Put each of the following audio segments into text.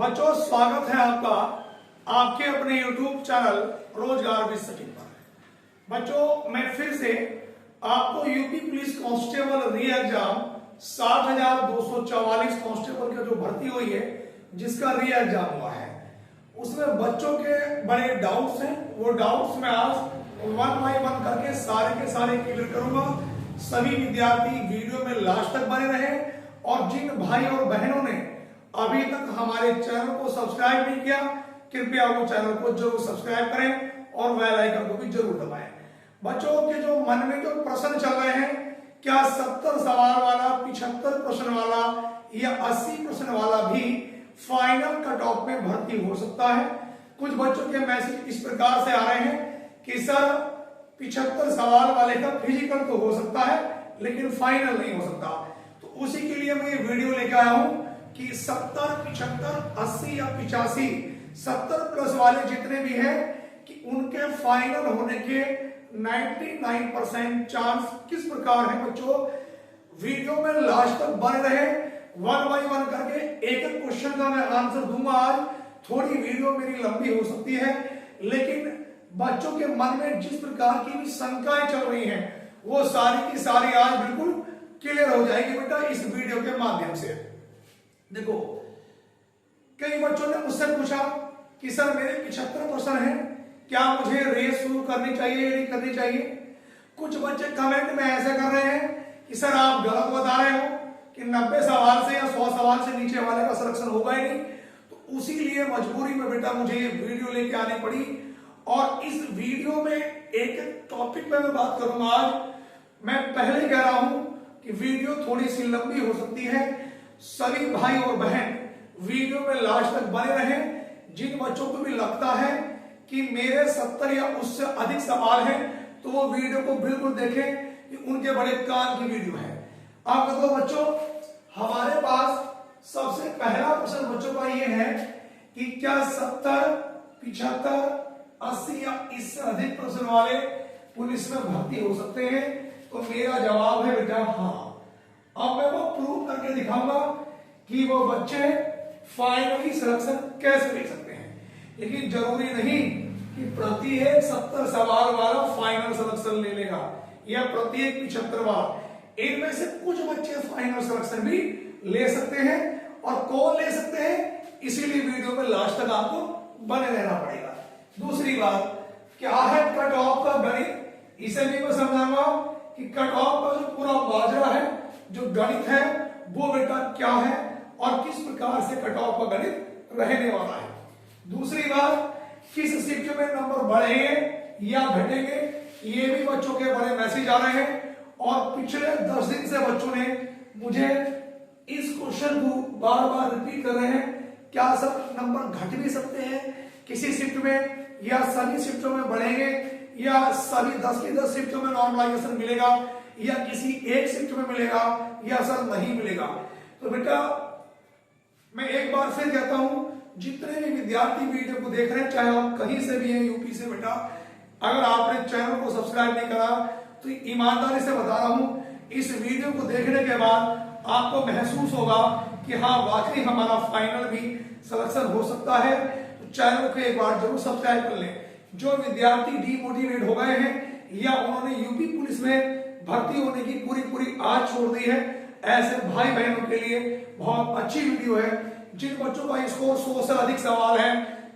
बच्चों, स्वागत है आपका आपके अपने YouTube चैनल रोजगार विद सचिन पर। बच्चों, मैं फिर से आपको यूपी पुलिस कांस्टेबल री एग्जाम 60,244 कांस्टेबल का जो भर्ती हुई है, जिसका री एग्जाम हुआ है, उसमें बच्चों के बड़े डाउट्स हैं। वो डाउट्स मैं आज 1 बाय 1 करके सारे के सारे क्लियर करूंगा। सभी विद्यार्थी वीडियो में लास्ट तक बने रहे और जिन भाई और बहनों ने अभी तक हमारे चैनल को सब्सक्राइब नहीं किया, कृपया वो चैनल को जरूर सब्सक्राइब करें और बेल आइकन को भी जरूर दबाएं। बच्चों के जो मन में जो प्रश्न चल रहे हैं, क्या 70 सवाल वाला, 75 प्रश्न वाला या 80 प्रश्न वाला भी फाइनल कट ऑफ में भर्ती हो सकता है? कुछ बच्चों के मैसेज इस प्रकार से आ रहे हैं कि सर 75 सवाल वाले का फिजिकल तो हो सकता है लेकिन फाइनल नहीं हो सकता। तो उसी के लिए मैं ये वीडियो लेके आया हूं कि 70, 75, 80 या 85 70 प्लस वाले जितने भी हैं कि उनके फाइनल होने के 99% चांस किस प्रकार है। बच्चों, वीडियो में लास्ट तक बने रहे, 1 बाय 1 करके एक एक क्वेश्चन का मैं आंसर दूंगा। आज थोड़ी वीडियो मेरी लंबी हो सकती है, लेकिन बच्चों के मन में जिस प्रकार की भी शंकाएं चल रही हैं, वो सारी की सारी आज बिल्कुल क्लियर हो जाएगी बेटा इस वीडियो के माध्यम से। देखो, कई बच्चों ने मुझसे पूछा कि सर मेरे 75 प्रश्न हैं, क्या मुझे रेस शुरू करनी चाहिए या नहीं करनी चाहिए? कुछ बच्चे कमेंट में ऐसे कर रहे हैं कि सर आप गलत बता रहे हो कि 90 सवाल से या 100 सवाल से नीचे वाले का सिलेक्शन होगा ही नहीं। तो उसी लिए मजबूरी में बेटा मुझे ये वीडियो लेके आनी पड़ी और इस वीडियो में एक एक टॉपिक पे मैं बात करूंगा। आज मैं पहले कह रहा हूं कि वीडियो थोड़ी सी लंबी हो सकती है। सभी भाई और बहन वीडियो में लास्ट तक बने रहें। जिन बच्चों को भी लगता है कि मेरे 70 या उससे अधिक सवाल हैं, तो वो वीडियो को बिल्कुल देखें कि उनके बड़े काम की वीडियो है। आप देखो बच्चों, हमारे पास सबसे पहला प्रश्न बच्चों का ये है कि क्या 70, 75, 80 या इससे अधिक प्रश्न वाले पुलिस में भर्ती हो सकते हैं? तो मेरा जवाब है बेटा हाँ। अब मैं वो प्रूव करके दिखाऊंगा कि वो बच्चे फाइनली सिलेक्शन कैसे ले सकते हैं। लेकिन जरूरी नहीं कि प्रत्येक 70 सवाल वाला फाइनल सिलेक्शन ले लेगा या प्रत्येक 75 वाला। इनमें से कुछ बच्चे फाइनल सिलेक्शन भी ले सकते हैं। और कौन ले सकते हैं, इसीलिए वीडियो में लास्ट तक आपको बने रहना पड़ेगा। दूसरी बात, क्या है कट ऑफ का गणित, इसे भी मैं समझाऊंगा कि कट ऑफ का जो पूरा माजरा है, जो गणित है, वो बेटा क्या है और किस प्रकार से कट ऑफ का गणित रहने वाला है। दूसरी बात, किस शिफ्ट में नंबर बढ़ेंगे या घटेंगे, ये भी बच्चों के बड़े मैसेज आ रहे हैं। और पिछले 10 दिन से बच्चों ने मुझे इस क्वेश्चन को बार बार रिपीट कर रहे हैं, क्या सब नंबर घट भी सकते हैं किसी शिफ्ट में, या सभी शिफ्टों में बढ़ेंगे, या सभी 10 की 10 शिफ्टों में नॉर्मलाइजेशन मिलेगा, या किसी एक शिफ्ट में मिलेगा, या सर नहीं मिलेगा। तो बेटा मैं एक बार फिर कहता हूं, जितने भी विद्यार्थी वीडियो को देख रहे हैं, चाहे आप कहीं से भी हैं यूपी से, बेटा अगर आपने चैनल को सब्सक्राइब नहीं करा तो ईमानदारी से बता रहा हूं, इस वीडियो को देखने के बाद आपको महसूस होगा कि हाँ वाकई हमारा फाइनल भी सिलेक्शन हो सकता है। तो चैनल को एक बार जरूर सब्सक्राइब कर लें। जो विद्यार्थी डीमोटिवेट हो गए हैं या उन्होंने यूपी पुलिस में भर्ती होने की पूरी आज छोड़ दी है, ऐसे भाई बहनों के लिए बहुत अच्छी वीडियो है। जिन बच्चों का स्कोर 100 से अधिक सवाल है,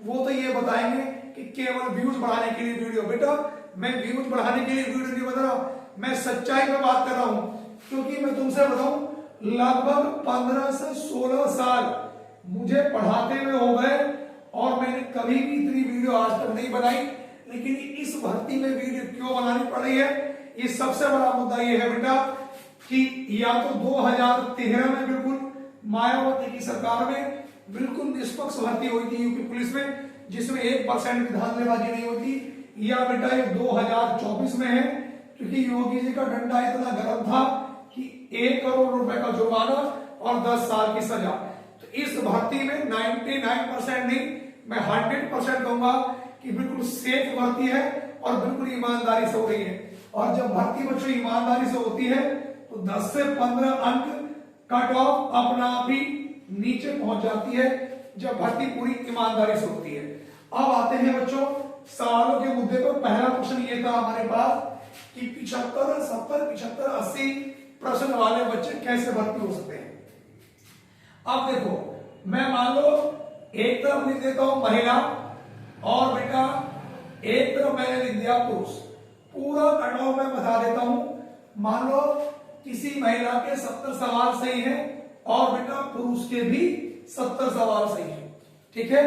वो तो ये बताएंगे कि केवल व्यूज बढ़ाने के लिए वीडियो। बेटा मैं व्यूज बढ़ाने के लिए वीडियो नहीं बता रहा, मैं सच्चाई में बात कर रहा हूं। क्योंकि मैं तुमसे बताऊं, लगभग 15 से 16 साल मुझे पढ़ाते हुए हो गए और मैंने कभी भी इतनी वीडियो आज तक नहीं बनाई। लेकिन इस भर्ती में वीडियो क्यों बनानी पड़ रही है, ये सबसे बड़ा मुद्दा ये है बेटा कि या तो 2013 में बिल्कुल मायावती की सरकार में बिल्कुल निष्पक्ष भर्ती हुई थी यूपी पुलिस में, जिसमें 1% भी धांधलेबाजी नहीं होती, या बेटा ये 2024 में है क्योंकि योगी जी का डंडा इतना गर्म था कि 1 करोड़ रुपए का जुर्माना और 10 साल की सजा। तो इस भर्ती में 99% नहीं, मैं 100% कहूंगा कि बिल्कुल सेफ भर्ती है और बिल्कुल ईमानदारी से हो रही है। और जब भर्ती बच्चों ईमानदारी से होती है तो 10 से 15 अंक कट ऑफ अपना आप ही नीचे पहुंच जाती है। जब भर्ती पूरी ईमानदारी से होती है। अब आते हैं बच्चों सवालों के मुद्दे पर। पहला क्वेश्चन ये था हमारे पास कि 75, 70, 75, 80% वाले बच्चे कैसे भर्ती हो सकते हैं। अब देखो मैं मान लो एक तरफ लिख देता हूं महिला और बेटा एक तरफ मैंने लिख दिया पुरुष। पूरा कट ऑफ मैं बता देता हूं। मान लो किसी महिला के 70 सवाल सही है और बेटा पुरुष के भी 70 सवाल सही है, ठीक है।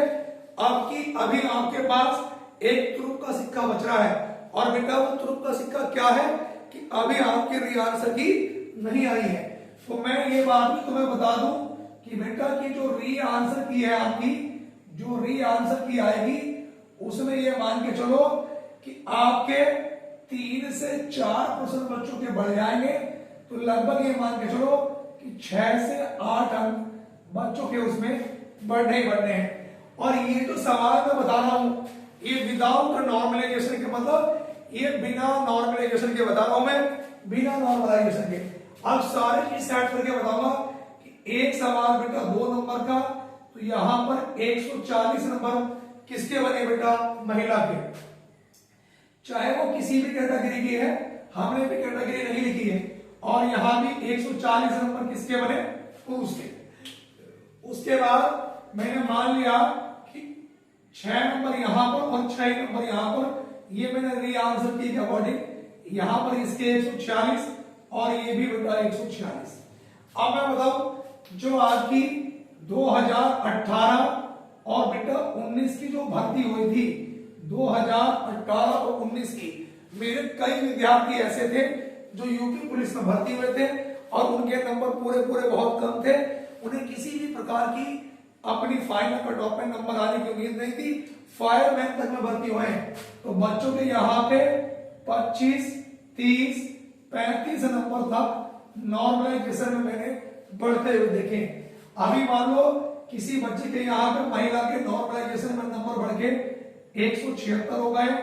अभी आपके पास एक तुरुप का सिक्का बच रहा है और बेटा वो तुरुप का सिक्का क्या है कि अभी आपके री आंसर की नहीं आई है। तो मैं ये बात भी तुम्हें बता दूं कि बेटा की जो री आंसर की है आपकी, जो री आंसर की आएगी उसमें ये मान के चलो कि आपके 3 से 4% बच्चों के बढ़ जाएंगे। तो लगभग ये मान के चलो कि 6 से 8 अंक बच्चों के उसमें बढ़ने ही बढ़ने हैं। और ये जो सवाल मैं बता रहा हूं ये विदाउट नॉर्मलाइजेशन के, मतलब ये बिना नॉर्मलाइजेशन के बता रहा हूं मैं, बिना नॉर्मलाइजेशन के। अब सारे चीज सेट करके बताऊंगा कि एक सवाल बेटा 2 नंबर का, तो यहां पर 140 नंबर किसके बने बेटा, महिला के, चाहे वो किसी भी कैटेगरी की है, हमने भी कैटेगरी नहीं लिखी है। और यहां भी 140 नंबर किसके बने, पुरुष के। उसके बाद मैंने मान लिया कि 6 नंबर यहां पर और 6 नंबर यहां पर, ये मैंने री आंसर की अकॉर्डिंग यहां पर इसके 146 और ये भी बेटा 146। अब मैं बताऊं जो आपकी 2018 और बेटा 19 की जो भर्ती हुई थी, 2018 और 19 की, मेरे कई विद्यार्थी ऐसे थे जो यूपी पुलिस में भर्ती हुए थे और उनके नंबर पूरे बहुत कम थे। उन्हें किसी भी प्रकार की अपनी फाइनल कट ऑफ में नंबर आने की उम्मीद नहीं थी, फायरमैन तक में भर्ती हुए हैं। तो बच्चों के यहाँ पे 25, 30, 35 नंबर तक नॉर्मलाइजेशन में मैंने बढ़ते हुए देखे। अभी मान लो किसी बच्चे के यहाँ पे महिला के नॉर्मलाइजेशन में नंबर बढ़ के 176 हो गए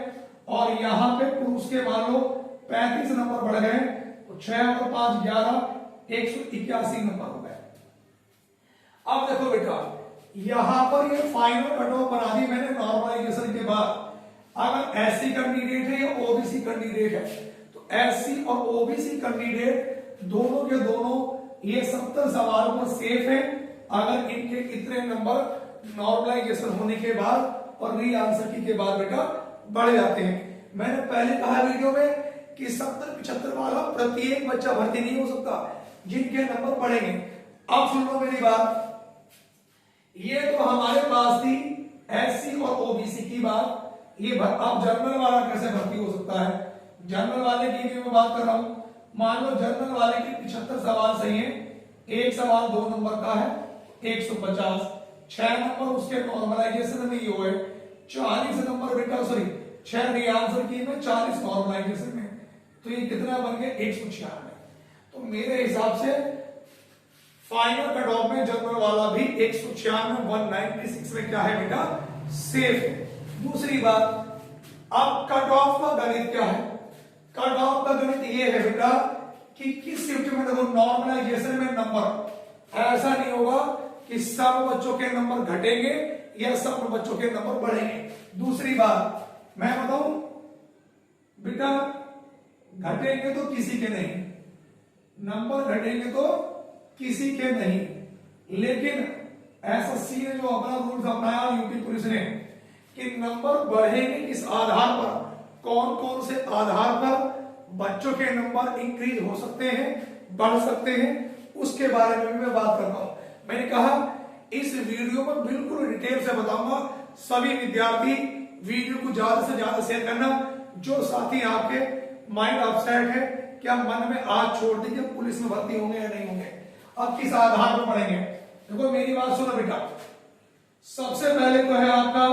और यहाँ पे पुरुष के मान लो 35 नंबर बढ़ गए, तो 6 और 5 11, 181 नंबर हो गए। अब देखो बेटा यहां पर ये फाइनल कट ऑफ बना दी मैंने नॉर्मलाइजेशन के बाद। अगर एससी कैंडिडेट है या ओबीसी कैंडिडेट है, तो एससी और ओबीसी कैंडिडेट दोनों के दोनों ये 70 सवाल पर सेफ है अगर इनके इतने नंबर नॉर्मलाइजेशन होने के बाद और री आंसर की के बाद बेटा बढ़ जाते हैं। मैंने पहले कहा वीडियो में कि 70-75 वाला प्रत्येक बच्चा भर्ती नहीं हो सकता, जिनके नंबर बढ़ेंगे। अब सुन लो मेरी बात, ये तो हमारे पास थी एससी और ओबीसी की बात। ये अब जनरल वाला कैसे भर्ती हो सकता है, जनरल वाले की भी मैं बात कर रहा हूं। मान लो जनरल वाले के 75 सवाल सही है, एक सवाल 2 नंबर का है 150, 6 नंबर उसके नॉर्मलाइजेशन में ही हुए, 40 नंबर बेटा सॉरी 6 री आंसर की में 40 नॉर्मलाइजेशन में, तो ये कितना बन गया 196। तो मेरे हिसाब से फाइनल कट ऑफ में जनरल वाला भी 196 196 में क्या है बेटा सेफ है। दूसरी बात, अब कट ऑफ का गणित क्या है, कट ऑफ का गणित ये है बेटा कि किस शिफ्ट में देखो नॉर्मलाइजेशन में नंबर ऐसा नहीं होगा कि सब बच्चों के नंबर घटेंगे या सब बच्चों के नंबर बढ़ेंगे। दूसरी बात मैं बताऊं बेटा, घटेंगे तो किसी के नहीं, नंबर घटेंगे तो किसी के नहीं, लेकिन एसएससी ने जो अपना रूल्स अपनाया यूपी पुलिस ने कि नंबर बढ़ेंगे किस आधार पर, कौन कौन से आधार पर बच्चों के नंबर इंक्रीज हो सकते हैं, बढ़ सकते हैं, उसके बारे में भी मैं बात करता हूं। मैंने कहा इस वीडियो में बिल्कुल डिटेल से बताऊंगा। सभी विद्यार्थी वीडियो को ज्यादा से ज्यादा शेयर करना। जो साथी आपके माइंड अपसेट है, क्या मन में आज छोड़ दी कि पुलिस में भर्ती होंगे या नहीं होंगे, अब किस आधार पर पढ़ेंगे। देखो मेरी बात सुनो बेटा, सबसे पहले तो है आपका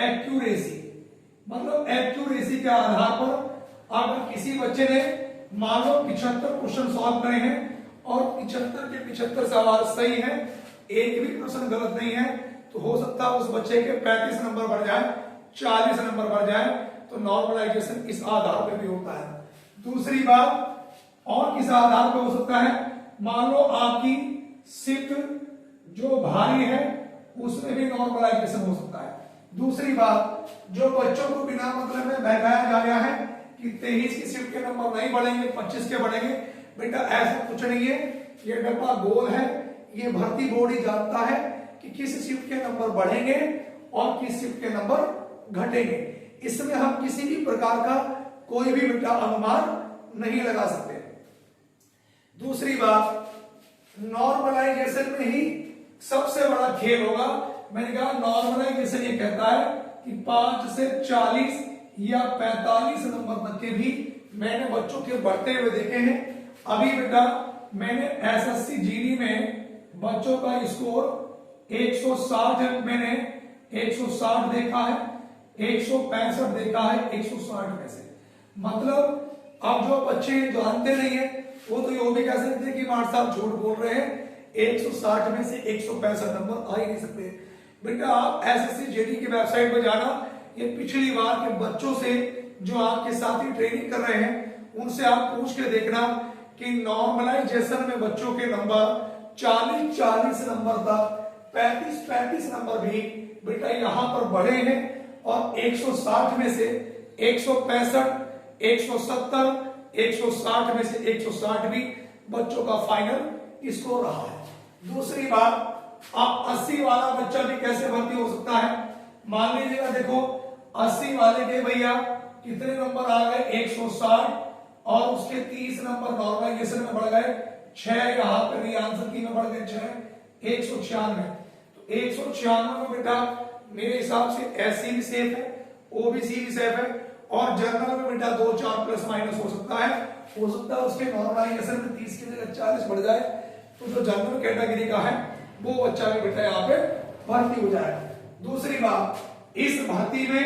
एक्यूरेसी, मतलब एक्यूरेसी के आधार पर अगर किसी बच्चे ने मान लो 75 क्वेश्चन सॉल्व करे हैं और 75 के 75 सवाल सही है, एक भी प्रश्न गलत नहीं है, तो हो सकता है उस बच्चे के 35 नंबर बढ़ जाए, 40 नंबर बढ़ जाए। तो नॉर्मलाइजेशन इस आधार पर भी होता है। दूसरी बात और किस आधार पर हो सकता है, मान लो आपकी शिफ्ट जो भारी है उसमें भी नॉर्मलाइजेशन हो सकता है। दूसरी बात, जो बच्चों को बिना मतलब में बहकाया जा रहा है कि 23 की शिफ्ट के नंबर नहीं बढ़ेंगे, 25 के बढ़ेंगे, बेटा ऐसा कुछ नहीं है। ये डब्बा गोल है, ये भर्ती बोर्ड ही जानता है कि किस शिफ्ट के नंबर बढ़ेंगे और किस शिफ्ट के नंबर घटेंगे। इसमें हम किसी भी प्रकार का कोई भी बेटा अनुमान नहीं लगा सकते। दूसरी बात, नॉर्मलाइजेशन में ही सबसे बड़ा खेल होगा। मैंने कहा नॉर्मलाइजेशन ये कहता है कि 5 से 40 या 45 नंबर तक के भी मैंने बच्चों के बढ़ते हुए देखे हैं। अभी बेटा मैंने एसएससी जीडी में बच्चों का स्कोर 160 मैंने 160 देखा है, 165 देखा है 160 में से। मतलब अब जो बच्चे जानते नहीं है वो तो ये भी कह सकते हैं कि मास्टर साहब झूठ बोल रहे हैं, 160 में से 165 नंबर आ ही नहीं सकते। बेटा आप एसएससी जीडी की वेबसाइट पर जाना, ये पिछली बार के बच्चों से जो आपके साथी ट्रेनिंग कर रहे हैं उनसे आप पूछ के देखना कि नॉर्मलाइजेशन में बच्चों के नंबर 40 नंबर तक 35 नंबर भी बेटा यहां पर बढ़े हैं और 160 में से 165, 170, 160 में से 160 भी बच्चों का फाइनल स्कोर रहा है। दूसरी बात, आप 80 वाला बच्चा भी कैसे भर्ती हो सकता है। मान लीजिएगा देखो 80 वाले के भैया कितने नंबर आ गए 160 और उसके 30 नंबर नॉर्मलाइजेशन में बढ़ गए 6, यहां पर आंसर की में बढ़ गए 6, 196। तो 196 में बेटा मेरे हिसाब से एससी भी सेफ है, ओबीसी भी सेफ है और जनरल में बेटा 2-4 प्लस माइनस हो सकता है उसके नॉर्मलाइजेशन में 30 की जगह 40 बढ़ जाए तो जो जनरल कैटेगरी का है वो बच्चा भी बेटा यहाँ पे भर्ती हो जाए। दूसरी बात, इस भर्ती में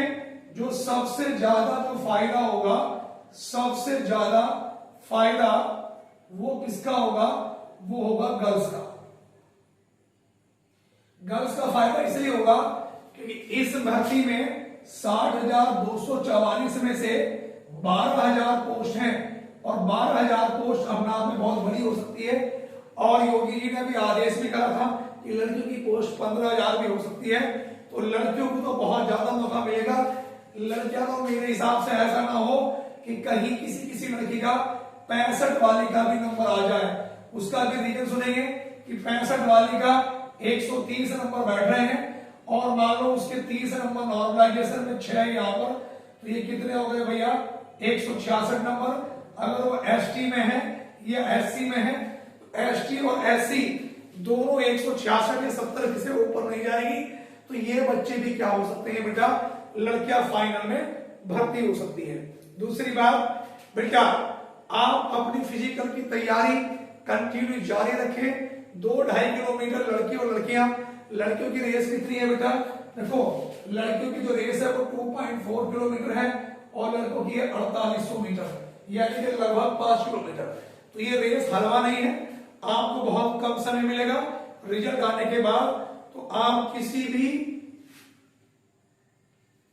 जो सबसे ज्यादा जो फायदा होगा, सबसे ज्यादा फायदा वो किसका होगा, वो होगा गर्ल्स का। गर्ल्स का फायदा इसलिए होगा क्योंकि इस भर्ती में 60,244 में से 12,000 पोस्ट हैं और 12,000 पोस्ट अपने आप में बहुत बड़ी हो सकती है। और योगी जी ने भी आदेश भी करा था कि लड़कियों की पोस्ट 15,000 भी हो सकती है, तो लड़कियों को तो बहुत ज्यादा मौका मिलेगा। लड़कियां तो मेरे हिसाब से ऐसा ना हो कि कहीं किसी लड़की का 65 वाली का भी नंबर आ जाए। उसका भी रीजन सुनेंगे कि 65 वाली का 130 नंबर बैठ रहे हैं और मान लो उसके 30 नंबर नॉर्मलाइजेशन में 6 यहाँ पर, तो ये कितने हो गए भैया 166 नंबर। अगर वो एसटी में है या एससी में है, तो एसटी और एससी दोनों 166 या 70 से ऊपर नहीं जाएगी, तो ये बच्चे भी क्या हो सकते हैं बेटा, लड़कियां फाइनल में भर्ती हो सकती है। दूसरी बात बेटा, आप अपनी फिजिकल की तैयारी कंटिन्यू जारी रखें। 2-2.5 किलोमीटर लड़की और लड़कियों की रेस कितनी है बेटा, देखो लड़कियों की जो रेस है वो 2.4 किलोमीटर है और लड़कों की है 4800 मीटर, यानी कि लगभग 5 किलोमीटर। तो ये रेस हलवा नहीं है, आपको बहुत कम समय मिलेगा। रिजल्ट आने के बाद तो आप किसी भी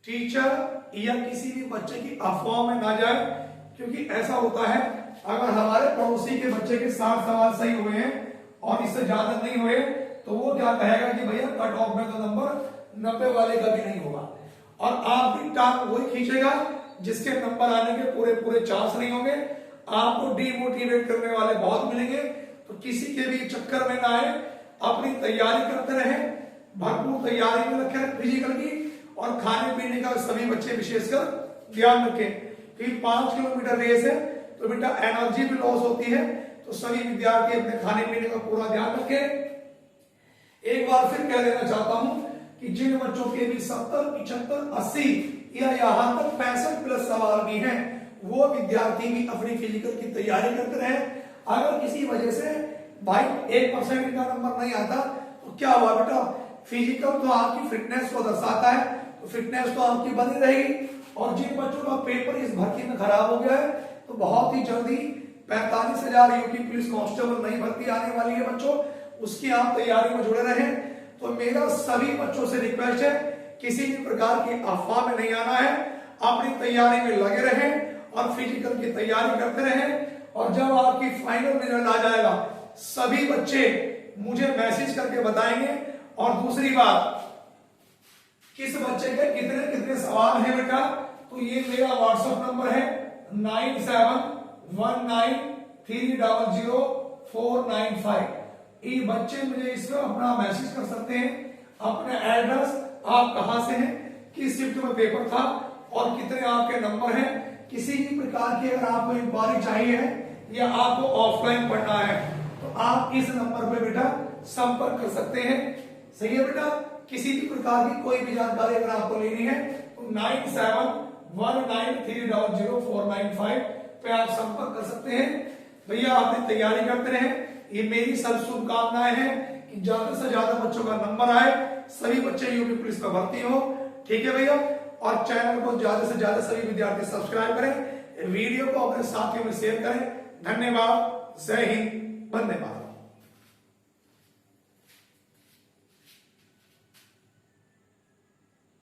टीचर या किसी भी बच्चे की अफवाह में ना जाए, क्योंकि ऐसा होता है अगर हमारे पड़ोसी के बच्चे के 60 सवाल सही हुए हैं और इससे ज्यादा नहीं हुए तो वो क्या कहेगा कि भैया कट ऑफ में तो नंबर 90 वाले का भी नहीं होगा, और आप भी टांग वही खींचेगा जिसके नंबर आने के पूरे चांस नहीं होंगे। आपको डीमोटिवेट करने वाले बहुत मिलेंगे, तो किसी के भी चक्कर में ना आए, अपनी तैयारी करते रहे, भरपूर तैयारी में रखें फिजिकल की, और खाने पीने का सभी बच्चे विशेषकर ध्यान रखें कि 5 किलोमीटर रेस है तो बेटा एनर्जी भी लॉस होती है, तो सभी विद्यार्थी अपने खाने पीने का पूरा ध्यान रखें। एक बार फिर कह देना चाहता हूं कि जिन बच्चों के भी 70, 75, 80 या यहां तक 65 प्लस सवाल भी हैं, वो विद्यार्थी भी अपनी फिजिकल की तैयारी करते रहे। अगर किसी वजह से भाई 1% का नंबर नहीं आता तो क्या हुआ बेटा, फिजिकल तो आपकी फिटनेस को दर्शाता है, तो फिटनेस तो आपकी बनी रहेगी। और जिन बच्चों का पेपर इस भर्ती में खराब हो गया है तो बहुत ही जल्दी 45,000 यूपी पुलिस कांस्टेबल नई भर्ती आने वाली है बच्चों, उसकी आप तैयारी में जुड़े रहें। तो मेरा सभी बच्चों से रिक्वेस्ट है, किसी भी प्रकार की अफवाह में नहीं आना है, अपनी तैयारी में लगे रहें और फिजिकल की तैयारी करते रहें। और जब आपकी फाइनल रिजल्ट आ जाएगा, सभी बच्चे मुझे मैसेज करके बताएंगे और दूसरी बात, किस बच्चे के कितने कितने सवाल हैं बेटा, तो ये मेरा व्हाट्सएप नंबर है 9719300495। ये बच्चे मुझे इसमें अपना मैसेज कर सकते हैं, अपने एड्रेस, आप कहां से हैं, किस शिफ्ट में पेपर था और कितने आपके नंबर हैं। किसी भी प्रकार की अगर आपको इंक्वायरी चाहिए है या आपको ऑफलाइन पढ़ना है तो आप इस नंबर पे बेटा संपर्क कर सकते हैं। सही है बेटा, किसी भी प्रकार की कोई भी जानकारी अगर आपको लेनी है तो 9719300495 पे आप संपर्क कर सकते हैं। भैया आपने तैयारी करते रहे, ये मेरी सब शुभकामनाएं हैं कि ज्यादा से ज्यादा बच्चों का नंबर आए, सभी बच्चे यूपी पुलिस में भर्ती हो। ठीक है भैया, और चैनल को ज्यादा से ज्यादा सभी विद्यार्थी सब्सक्राइब करें, वीडियो को अपने साथियों में शेयर करें। धन्यवाद, जय हिंद, वंदे मातरम।